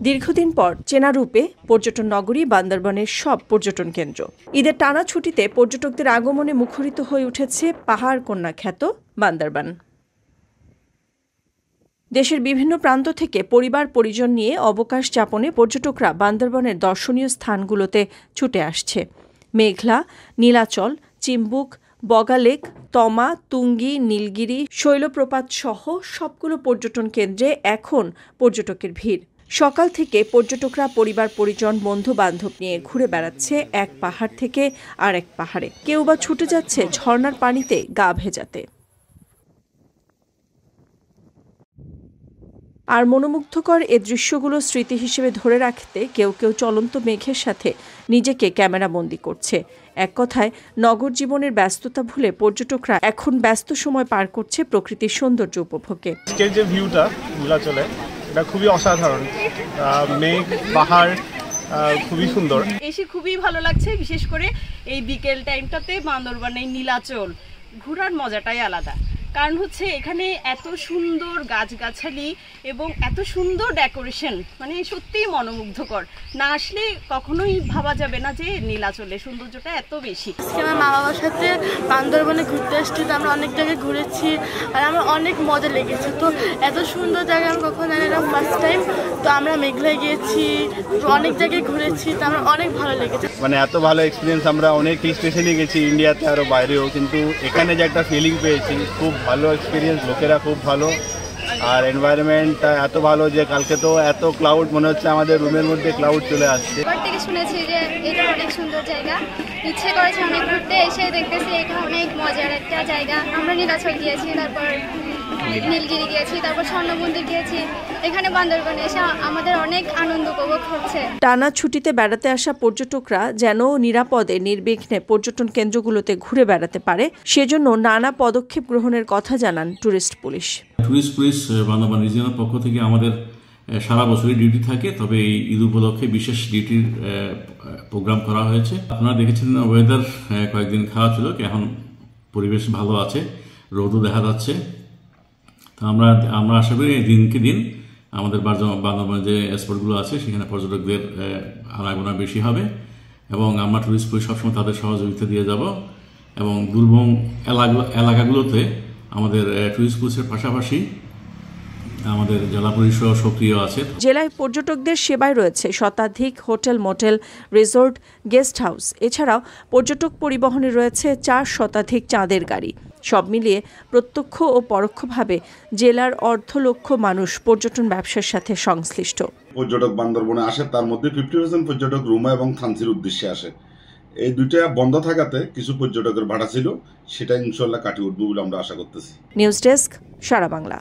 দীর্ঘদিন পর চেনা রূপে পর্যটন নগরী বান্দরবানের সব পর্যটন কেন্দ্র। ঈদের টানা ছুটিতে পর্যটকদের আগমনে মুখরিত হয়ে উঠেছে পাহাড় কন্যা খ্যাত বান্দরবান। দেশের বিভিন্ন প্রান্ত থেকে পরিবার পরিজন নিয়ে অবকাশ যাপনে পর্যটকরা বান্দরবানের দর্শনীয় স্থানগুলোতে ছুটে আসছে। মেঘলা, নীলাচল, চিম্বুক, বগালেক, তমা, তুঙ্গী, নীলগিরি, শৈলপ্রপাত সহ সবগুলো পর্যটন কেন্দ্রে এখন পর্যটকের ভিড়। সকাল থেকে পর্যটকরা পরিবার পরিজন বন্ধু বান্ধব নিয়ে ঘুরে বেড়াচ্ছে এক পাহাড় থেকে আর এক পাহাড়ে। কেউ বা ছুটে যাচ্ছে ঝর্ণার পানিতে গা ভেজাতে। আর মনোমুগ্ধকর এ দৃশ্যগুলো স্মৃতি হিসেবে ধরে রাখতে কেউ কেউ চলন্ত মেঘের সাথে নিজেকে ক্যামেরাবন্দি করছে। এক কথায় নগর জীবনের ব্যস্ততা ভুলে পর্যটকরা এখন ব্যস্ত সময় পার করছে প্রকৃতির সৌন্দর্য উপভোগে। আজকের যে ভিউটা নীলাচলে এটা খুবই অসাধারণ, মেঘ, পাহাড় খুবই সুন্দর। এসে খুবই ভালো লাগছে, বিশেষ করে এই বিকেল টাইমটাতে বান্দরবানের নীলাচল ঘোরার মজাটাই আলাদা। কারণ হচ্ছে এখানে এত সুন্দর গাছগাছালি এবং এত সুন্দর ডেকোরেশন, মানে সত্যিই মনোমুগ্ধকর। না আসলে কখনোই ভাবা যাবে না যে নীলাচলের সৌন্দর্যটা এত বেশি। আমার মা বাবার সাথে বান্দরবানে ঘুরতে আসছি, তো আমরা অনেক জায়গায় ঘুরেছি আর আমার অনেক মজা লেগেছে। তো এত সুন্দর জায়গা আমি কখনো জানি না, ফার্স্ট টাইম। তো আমরা মেঘলায় গিয়েছি, অনেক জায়গায় ঘুরেছি, তো আমার অনেক ভালো লেগেছে। মানে এত ভালো এক্সপিরিয়েন্স, আমরা অনেক হিল স্টেশনে গেছি ইন্ডিয়াতে আরও বাইরেও, কিন্তু এখানে যে একটা ফিলিং পেয়েছি, খুব ভালো এক্সপিরিয়েন্স, লোকেরা খুব ভালো আর এনভায়রনমেন্টটা এত ভালো যে কালকে তো এত ক্লাউড, মনে হচ্ছে আমাদের রুমের মধ্যে ক্লাউড চলে আসছে। এবার থেকে শুনেছি যে এটা অনেক সুন্দর জায়গা, ইচ্ছে করেছে অনেক ঘুরতে, এসে দেখতেছি এটা অনেক মজার একটা জায়গা। আমরা নীলাচল গিয়েছি, তারপর নীলগিরি গিয়েছি, তারপর স্বর্ণ মন্দির গিয়েছি। এখানে বান্দরবানে এসে আমাদের অনেক আনন্দ উপভোগ হচ্ছে। টানা ছুটিতে বেড়াতে আসা পর্যটকরা যেন নিরাপদে নির্বিঘ্নে পর্যটন কেন্দ্রগুলোতে ঘুরে বেড়াতে পারে, সেজন্য নানা পদক্ষেপ গ্রহণের কথা জানান tourist police. Tourist police Bandarban রিজিয়নের পক্ষ থেকে আমাদের সারা বছরই ডিউটি থাকে, তবে এই ঈদ উপলক্ষে বিশেষ ডিউটির প্রোগ্রাম করা হয়েছে। আপনারা দেখেছেন ওয়েদার কয়েকদিন খারাপ ছিল, এখন পরিবেশ ভালো আছে, রোদও দেখা যাচ্ছে। তো আমরা আশা করি দিনকে দিন আমাদের বান্দরবানের যে স্পটগুলো আছে সেখানে পর্যটকদের আনাগোনা বেশি হবে এবং আমরা ট্যুরিস্ট পুলিশ সবসময় তাদের সহযোগিতা দিয়ে যাব এবং দুর্গম এলাকাগুলোতে আমাদের ট্যুরিস্ট পুলিশের পাশাপাশি আমাদের জেলা পরিষদ সক্রিয় আছে। জেলায় পর্যটকদের সেবায় রয়েছে শতাধিক hotel, motel, resort, guest house. এছাড়াও পর্যটক পরিবহনে রয়েছে 4 শতাধিক চাঁদের গাড়ি। সব মিলিয়ে প্রত্যক্ষ ও পরোক্ষভাবে জেলার অর্ধ লক্ষ মানুষ পর্যটন ব্যবসার সাথে সংশ্লিষ্ট। পর্যটক বান্দরবনে আসে, তার মধ্যে 50% পর্যটক রুমা এবং থানচির উদ্দেশ্যে আসে। এই দুইটা বন্ধ থাকাতে কিছু পর্যটকের ভাড়া ছিল, সেটা ইনশাল্লাহ কাটিয়ে উঠবে বলে আমরা আশা করতেছি। নিউজ ডেস্ক, সারা বাংলা।